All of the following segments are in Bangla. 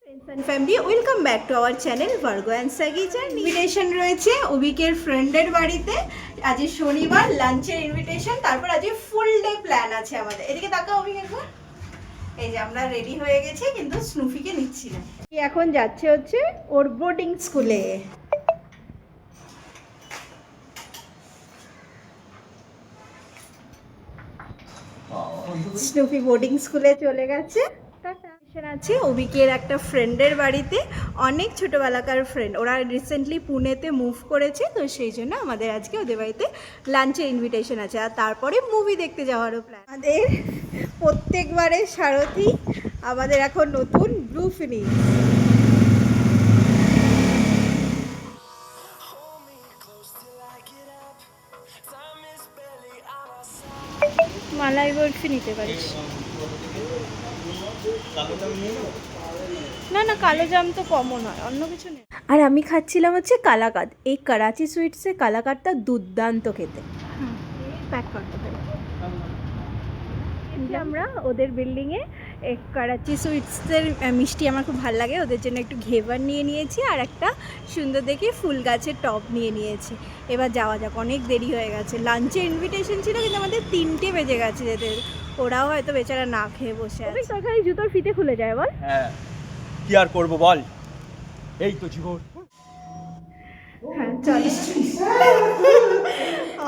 Friends and family welcome back to our channel Virgo and Sagi journey. Invitation রয়েছে অভিকের ফ্রেন্ডের বাড়িতে। আজ শনিবার লাঞ্চের ইনভিটেশন, তারপর আজ ফুল ডে প্ল্যান আছে আমাদের। এদিকে তাকাও অভিক একবার। এই যে আমরা রেডি হয়ে গেছি, কিন্তু স্নুফিকে নিচ্ছি না। এখন যাচ্ছে হচ্ছে ওর বোর্ডিং স্কুলে। স্নুফি বোর্ডিং স্কুলে চলে গেছে। আছে অভিকের একটা ফ্রেন্ডের বাড়িতে, অনেক ছোটোবেলাকার ফ্রেন্ড। ওরা রিসেন্টলি পুনেতে মুভ করেছে, তো সেই জন্য আমাদের আজকে ওদের বাড়িতে লাঞ্চের ইনভিটেশন আছে, আর তারপরে মুভি দেখতে যাওয়ারও প্ল্যান। আমাদের প্রত্যেকবারের সারথি আমাদের এখন নতুন ব্লু ফিনিক্স। মালাই বরফি নিতে পারিস। না না, কালো জাম তো কমন হয়, অন্য কিছু নেই। আর আমি খাচ্ছিলাম হচ্ছে কালাকাঁদ। এই করাচি সুইটসে কালাকাঁদটা দুর্দান্ত খেতে। প্যাক করতে পারি আমরা ওদের বিল্ডিংয়ে। করাচি সুইটসের মিষ্টি আমার খুব ভালো লাগে, ওদের জন্য একটু ঘেভার নিয়ে নিয়েছি, আর একটা সুন্দর দেখে ফুল গাছের টব নিয়ে নিয়েছি। এবার যাওয়া যাক, অনেক দেরি হয়ে গেছে। লাঞ্চের ইনভিটেশন ছিল, কিন্তু আমাদের 3টে বেজে গেছে যেতে। ওরাও হয়তো বেচারা না খেয়ে বসে আছে। তোর খালি জুতোর ফিতে খুলে যায় বল। হ্যাঁ, কি আর করবো বল, এই তো জীবন। হ্যাঁ চল,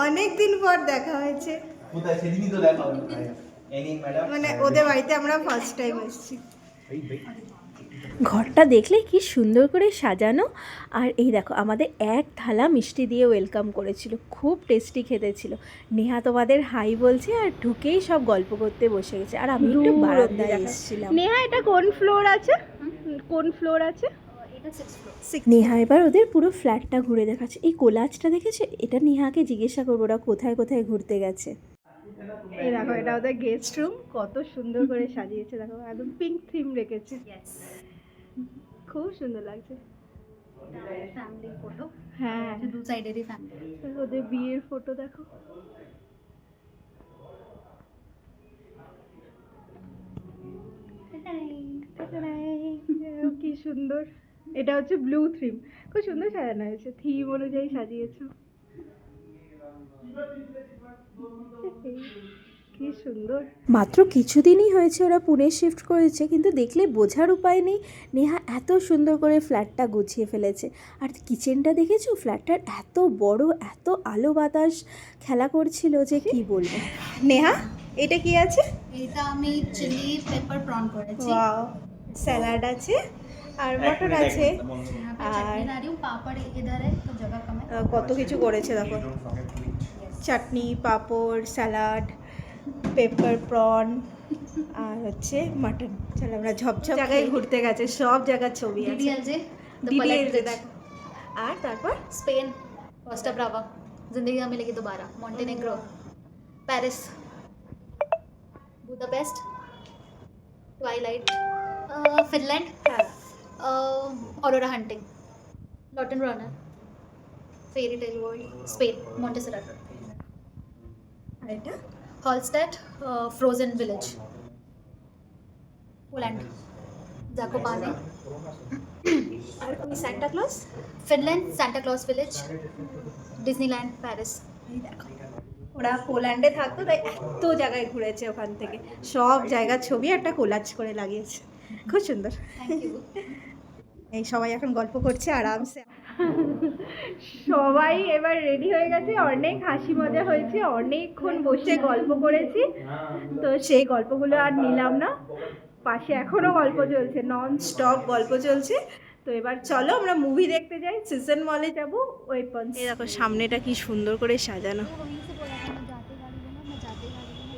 অনেকদিন পর দেখা হয়েছে। কোথায় সেদিনই তো দেখা হলো, মানে ওদের বাড়িতে আমরা ফার্স্ট টাইম এসেছি। ঘরটা দেখলে কি সুন্দর করে সাজানো। আর এই দেখো, আমাদের এক থালা মিষ্টি দিয়ে ওয়েলকাম করেছিল, খুব টেস্টি খেতে ছিল। নেহা তোমাদের হাই বলছে, আর ঢুকেই সব গল্প করতে বসে গেছে। আর আমি একটু বারান্দায় এসেছিলাম। নেহা, এটা কোন ফ্লোর আছে? কোন ফ্লোর আছে? নেহা এবার ওদের পুরো ফ্ল্যাটটা ঘুরে দেখাচ্ছে। এই কোলাজটা দেখেছে? এটা নেহাকে জিজ্ঞাসা করবো ওরা কোথায় কোথায় ঘুরতে গেছে। এই দেখো, এটা ওদের গেস্ট রুম, কত সুন্দর করে সাজিয়েছে। দেখো, একদম পিঙ্ক থিম রেখেছে, খুব সুন্দর লাগছে। ফ্যামিলি ফটো, হ্যাঁ, দু সাইডেরই ফ্যামিলি। ওদের বিয়ের ফটো দেখো। কি সুন্দর। এটা হচ্ছে ব্লু থিম, খুব সুন্দর সাজানো হয়েছে, থিম অনুযায়ী সাজিয়েছো। কি সুন্দর। মাত্র কিছুদিনই হয়েছে ওরা পুনে শিফট করেছে, কিন্তু দেখলে বোঝার উপায় নেই নেহা এত সুন্দর করে ফ্ল্যাটটা গুছিয়ে ফেলেছে। আর কিচেনটা দেখেছো? ফ্ল্যাটটার এত বড়, এত আলো বাতাস খেলা করছিল যে কি বলবো। নেহা, এটা কি আছে? এটা আমি চিলি পেপার প্রন করেছি। ওয়াও, স্যালাড আছে আর মটর আছে, আর পাপড় इधर है तो जगह कम है। কত কিছু করেছে দেখো, চাটনি, পাঁপড়, স্যালাড, পেপার প্রন, আর হচ্ছে মাটন। চলো আমরা ঝপঝপ জায়গায় ঘুরতে গেছে, সব জায়গার ছবি আছে। डीडीएलजे DDLJ দেখো। আর তারপর स्पेन, कोस्टा ब्रावा, जिंदगी हमें मिलेगी दोबारा, Montenegro, Paris, Budapest, twilight, Finland, aurora hunting, Lauterbrunnen, fairy tale world, Spain, Montserrat, আর এটা Hallstatt, frozen village, Poland, Zakopane, আর কোন Santa Claus? Finland, Santa Claus village, Disneyland, Paris. এই দেখো, ওরা পোল্যান্ডে থাকতো, তাই এত জায়গায় ঘুরেছে। ওখান থেকে সব জায়গার ছবি একটা কোলাজ করে লাগিয়েছে, খুব সুন্দর। Thank you. এই সবাই এখন গল্প করছে আরামসে। সবাই এবার রেডি হয়ে গেছে, অনেক হাসি মজা হয়েছে, অনেকক্ষণ বসে গল্প করেছি। তো সেই গল্পগুলো আর নিলাম না, পাশে এখনো গল্প চলছে, নন স্টপ গল্প চলছে। তো এবার চলো আমরা মুভি দেখতে যাই, সিজন মলে যাবো, ওয়েপন্স। এই দেখো সামনেটা কি সুন্দর করে সাজানো।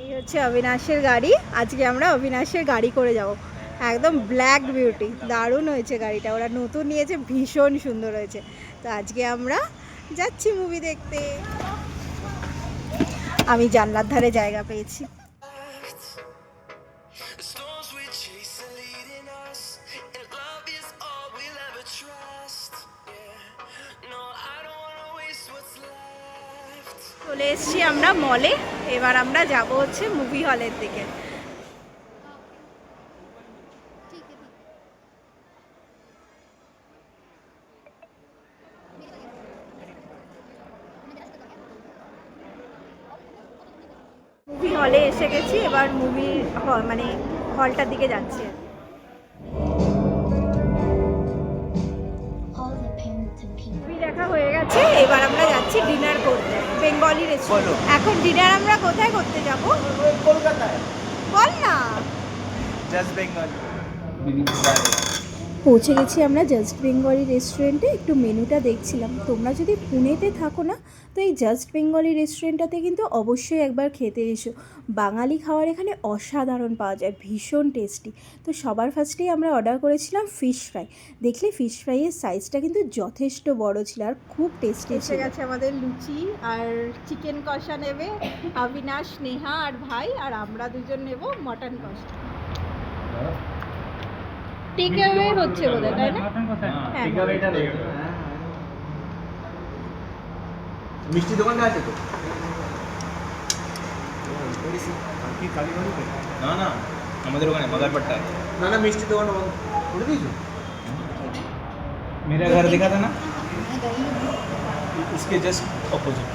এই হচ্ছে অবিনাশের গাড়ি, আজকে আমরা অবিনাশের গাড়ি করে যাব। একদম ব্ল্যাক বিউটি, দারুণ হয়েছে গাড়িটা, ওরা নতুন নিয়েছে, ভীষণ সুন্দর হয়েছে। তো আজকে আমরা যাচ্ছি মুভি দেখতে। আমি জানলার ধারে জায়গা পেয়েছি। চলে এসেছি আমরা মলে, এবার আমরা যাব হচ্ছে মুভি হলের দিকে। হলে এসে গেছি, এবার মুভি মানে হলটার দিকে যাচ্ছি। মুভি দেখা হয়ে গেছে, এবার আমরা যাচ্ছি ডিনার করতে বেঙ্গলি রেস্টুরেন্ট। এখন ডিনার আমরা কোথায় করতে যাব? কলকাতায় বল না। জাস্ট বেঙ্গল। পৌঁছে গেছি আমরা জাস্ট বেঙ্গলি রেস্টুরেন্টে। একটু মেনুটা দেখছিলাম। তোমরা যদি পুনেতে থাকো না, তো এই জাস্ট বেঙ্গলি রেস্টুরেন্টটাতে কিন্তু অবশ্যই একবার খেতে এসো। বাঙালি খাবার এখানে অসাধারণ পাওয়া যায়, ভীষণ টেস্টি। তো সবার ফার্স্টেই আমরা অর্ডার করেছিলাম ফিশ ফ্রাই। দেখলে ফিশ ফ্রাইয়ের সাইজটা কিন্তু যথেষ্ট বড় ছিল আর খুব টেস্টি এসে গেছে আমাদের লুচি আর চিকেন কষা নেবে অবিনাশ, নেহা আর ভাই, আর আমরা দুজন নেব মটন কষা। টেক অ্যাওয়ে হচ্ছে বোধহয়, তাই না? হ্যাঁ। মিষ্টি দোকানটা আছে তো? না না, আমাদের ওখানে বাগারপাট্টা। না না, মিষ্টি দোকান করে দিয়েছো? मेरा घर दिखा था ना, इसके जस्ट ऑपोजिट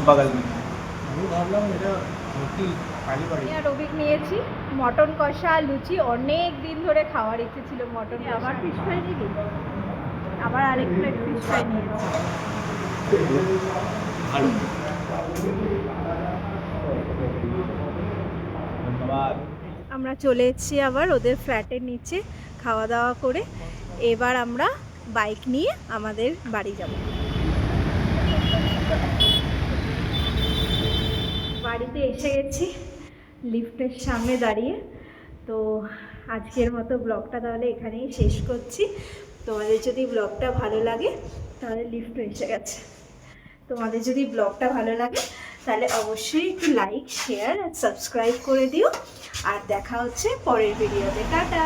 बगल में। আর রবিক নিয়েছি মটন কষা, লুচি। অনেক দিন ধরে খাওয়ার ইচ্ছে ছিল মটন। আবার ফিশ ফ্রাই নিবি? আবার আরেক প্লেট ফিশ ফ্রাই নিয়েছি। ভালো, ধন্যবাদ। আমরা চলে এসেছি আবার ওদের ফ্ল্যাটের নিচে খাওয়া দাওয়া করে। এবার আমরা বাইক নিয়ে আমাদের বাড়ি যাব। বাড়িতে এসে গেছি, লিফটের সামনে দাঁড়িয়ে। তো আজকের মতো ব্লগটা তাহলে এখানেই শেষ করছি। তোমাদের যদি ব্লগটা ভালো লাগে, তাহলে লিফট এসে গেছে। তোমাদের যদি ব্লগটা ভালো লাগে তাহলে অবশ্যই একটু লাইক, শেয়ার আর সাবস্ক্রাইব করে দিও। আর দেখা হচ্ছে পরের ভিডিওতে। টাটা।